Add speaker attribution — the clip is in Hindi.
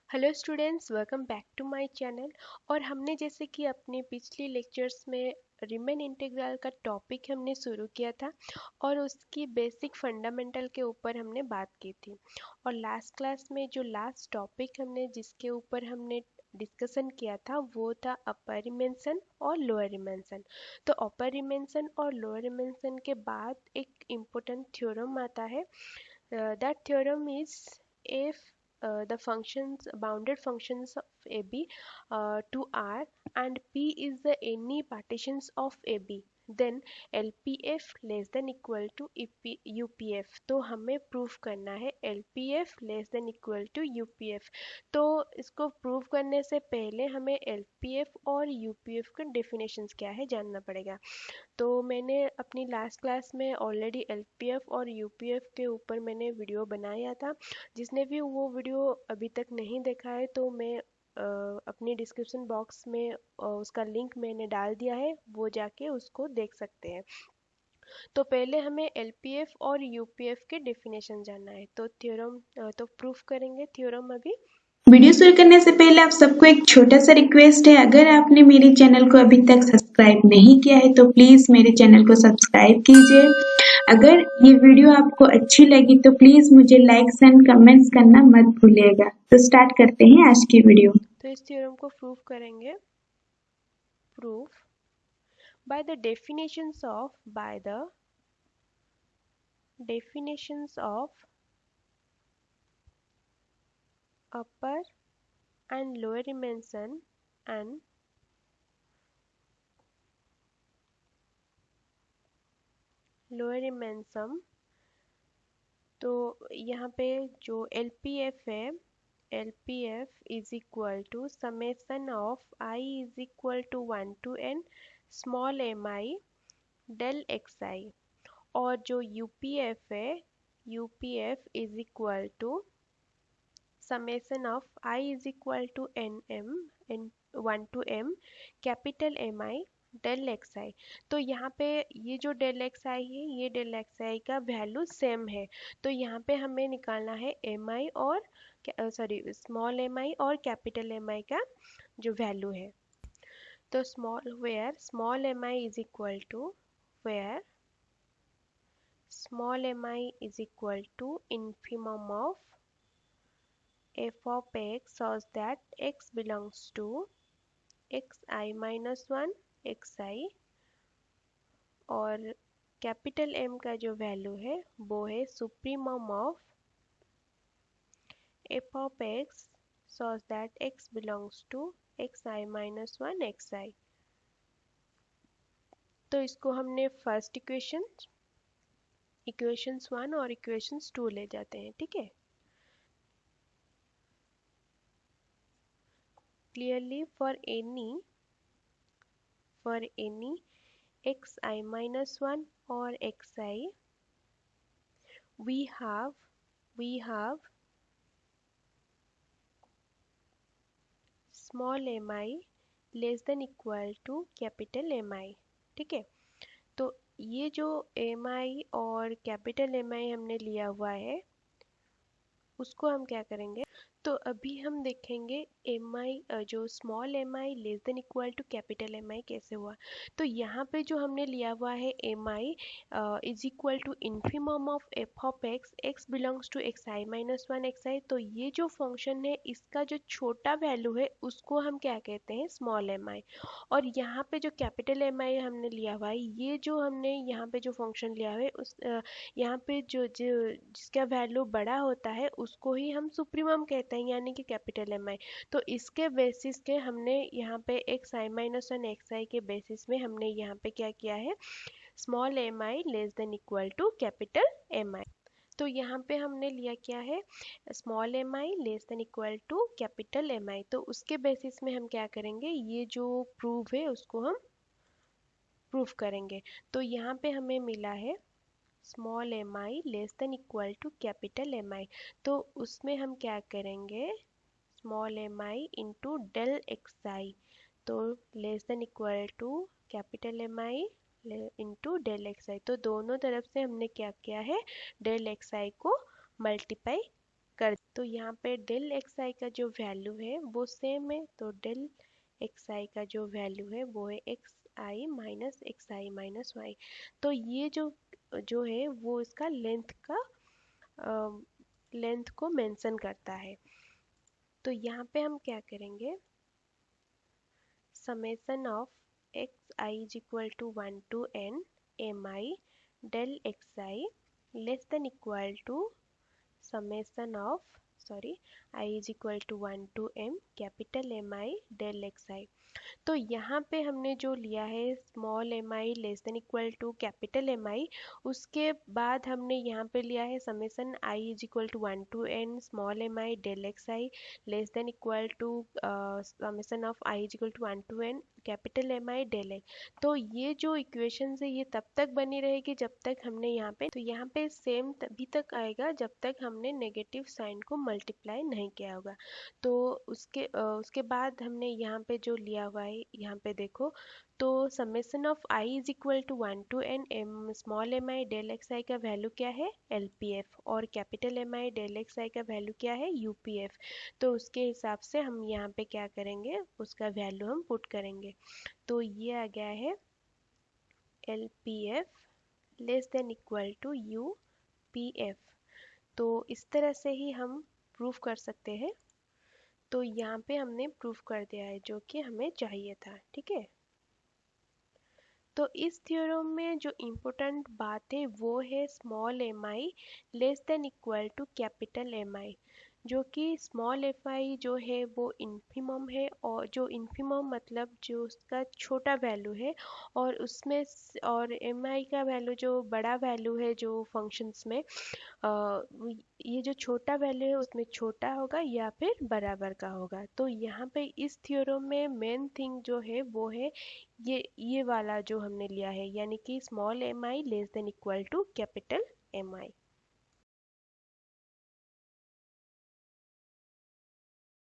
Speaker 1: Hello students, welcome back to my channel. और हमने जैसे कि अपने पिछली लेक्चर्स में रिमेन इंटीग्रल का टॉपिक हमने शुरू किया था और उसकी बेसिक फंडामेंटल के ऊपर हमने बात की थी। और लास्ट क्लास में जो लास्ट टॉपिक हमने जिसके ऊपर हमने डिस्कशन किया था वो था अपर रिमेंशन और लोअर रिमेंशन। तो अपर रिमेंशन और लोअर रिमेंशन के बाद एक इम्पोर्टेंट थ्योरम आता है। That theorem is if the functions bounded functions of AB to R and P is the any partitions of AB, then LPF less than equal to UPF। तो हमें प्रूफ करना है LPF less than equal to UPF। तो इसको प्रूव करने से पहले हमें LPF और UPF का डेफिनेशंस क्या है जानना पड़ेगा। तो मैंने अपनी लास्ट क्लास में ऑलरेडी एलपीएफ और यूपीएफ के ऊपर मैंने वीडियो बनाया था। जिसने भी वो वीडियो अभी तक नहीं देखा है तो मैं अपनी डिस्क्रिप्शन बॉक्स में उसका लिंक मैंने डाल दिया है, वो जाके उसको देख सकते हैं। तो पहले हमें एलपीएफ और यूपीएफ के डेफिनेशन जानना है। तो थ्योरम तो प्रूफ करेंगे थ्योरम अभी।
Speaker 2: वीडियो शुरू करने से पहले आप सबको एक छोटा सा रिक्वेस्ट है। अगर आपने मेरे चैनल को अभी तक सब्सक्राइब नहीं किया है तो प्लीज मेरे चैनल को सब्सक्राइब कीजिए। अगर ये वीडियो आपको अच्छी लगी तो प्लीज मुझे लाइक्स एंड कमेंट्स करना मत भूलिएगा। तो स्टार्ट करते हैं आज की वीडियो।
Speaker 1: तो इस थ्योरम को प्रूव करेंगे। Proof by the definitions of upper and lower dimension and lower dimension। तो यहाँ पे जो LPF है, LPF is equal to summation of I is equal to 1 to n small mi del xi। और जो UPF है, UPF is equal to summation of I is equal to n 1 to m capital Mi del xi। तो यहाँ पे ये जो डेल xi है, ये डेल xi का वैल्यू सेम है। तो यहाँ पे हमें निकालना है mi और सॉरी स्मॉल mi और कैपिटल Mi का जो वैल्यू है। तो small mi is equal to where small mi is equal to infimum of f of x such that x belongs to xi minus 1 xi। और कैपिटल M का जो वैल्यू है वो है supremum of f of x such that x belongs to xi minus 1 xi। तो इसको हमने फर्स्ट इक्वेशंस 1 और इक्वेशंस 2 ले जाते हैं, ठीक है। Clearly for any xi minus 1 or xi we have small mi less than equal to capital Mi, ठीक है। तो ये जो mi और कैपिटल Mi हमने लिया हुआ है उसको हम क्या करेंगे। तो अभी हम देखेंगे mi जो small mi less than equal to capital Mi कैसे हुआ। तो यहाँ पे जो हमने लिया हुआ है mi is equal to infimum of f of x belongs to xi minus 1 xi। तो ये जो फंक्शन है इसका जो छोटा वैल्यू है उसको हम क्या कहते हैं, स्मॉल mi। और यहाँ पे जो कैपिटल mi हमने लिया हुआ है, ये जो हमने यहाँ पे जो फंक्शन लिया हुआ है उस यहाँ पे जो जो जिसका वैल्यू बड़ा होता है उसको ही हम सुप्रीमम कहते हैं, यानी कि कैपिटल Mi। तो इसके बेसिस के हमने यहाँ पे xi माइनस 1 xi के बेसिस में हमने यहाँ पे क्या किया है, small mi less than equal to capital Mi। तो यहाँ पे हमने लिया क्या है, small mi less than equal to capital Mi। तो उसके बेसिस में हम क्या करेंगे, ये जो प्रूफ है उसको हम प्रूफ करेंगे। तो यहाँ पे हमें मिला है small mi less than equal to capital Mi। तो उसमें हम क्या करेंगे, small mi into del xi। तो less than equal to capital Mi into del xi। तो दोनों तरफ से हमने क्या किया है, डेल xi को मल्टीप्लाई कर। तो यहाँ पे डेल एक्स आई का जो वैल्यू है वो सेम है, तो डेल एक्स आई का जो वैल्यू है वो है एक्स आई माइनस वाई। तो ये जो है वो इसका लेंथ को मेंशन करता है। तो यहाँ पे हम क्या करेंगे, summation of x i is equal to 1 to n m I del x I less than equal to summation of I is equal to 1 to m capital M I del x i. तो यहाँ पे हमने जो लिया है small M I less than equal to capital M i, उसके बाद हमने यहाँ पे लिया है summation i is equal to 1 to n small M I del x I less than equal to summation of I is equal to 1 to n capital M I del X. तो ये जो इक्वेशन है ये तब तक बनी रहेगी जब तक हमने यहाँ पे, तो यहाँ पे सेम तभी तक आएगा जब तक हमने नेगेटिव साइन को मल्टीप्लाई नहीं किया होगा। तो उसके बाद हमने यहाँ पे जो लिया हुआ है, यहाँ पे देखो, तो summation of I is equal to 1 to n m small M I del x i का वैल्यू क्या है LPF, और capital M I del x i का वैल्यू क्या है UPF। तो उसके हिसाब से हम यहाँ पे क्या करेंगे, उसका वैल्यू हम पुट करेंगे। तो ये आ गया है LPF less than equal to UPF। तो इस तरह से ही हम प्रूफ कर सकते हैं। तो यहाँ पे हमने प्रूफ कर दिया है जो कि हमें चाहिए था, ठीक है। तो इस थ्योरम में जो इम्पोर्टेंट बात है वो है small M I less than equal to capital M i, जो कि स्मॉल एफ आई जो है वो इन्फिमम है, और जो इन्फिमम मतलब जो उसका छोटा वैल्यू है, और उसमें और एम आई का वैल्यू जो बड़ा वैल्यू है जो फंक्शंस में, ये जो छोटा वैल्यू है उसमें छोटा होगा या फिर बराबर का होगा। तो यहाँ पे इस थ्योरम में मेन थिंग जो है वो है ये वाला जो हमने लिया है, यानी कि small M I less than equal to capital M I.